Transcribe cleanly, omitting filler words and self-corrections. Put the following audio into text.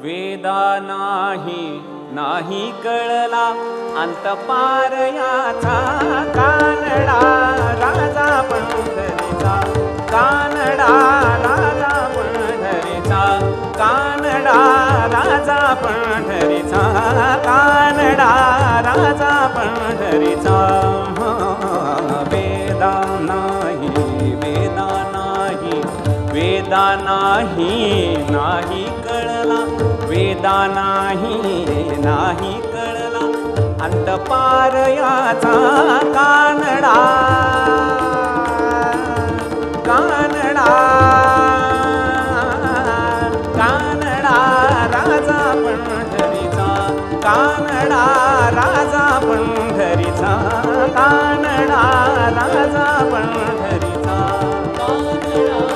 वेदा नाही नाही कळला अंत पार याचा कानडा राजा पंढरीचा कानडा राजा पंढरीचा कानडा राजा पंढरीचा कानडा राजा पंढरीचा वेदा नाही वेदा नाही वेदा नाही नाही कळला वेदा नाही नाही कळला अंत पार याचा कानडा कानडा कानडा राजा पंढरीचा कानडा राजा पंढरीचा कानडा राजा पंढरीचा कानडा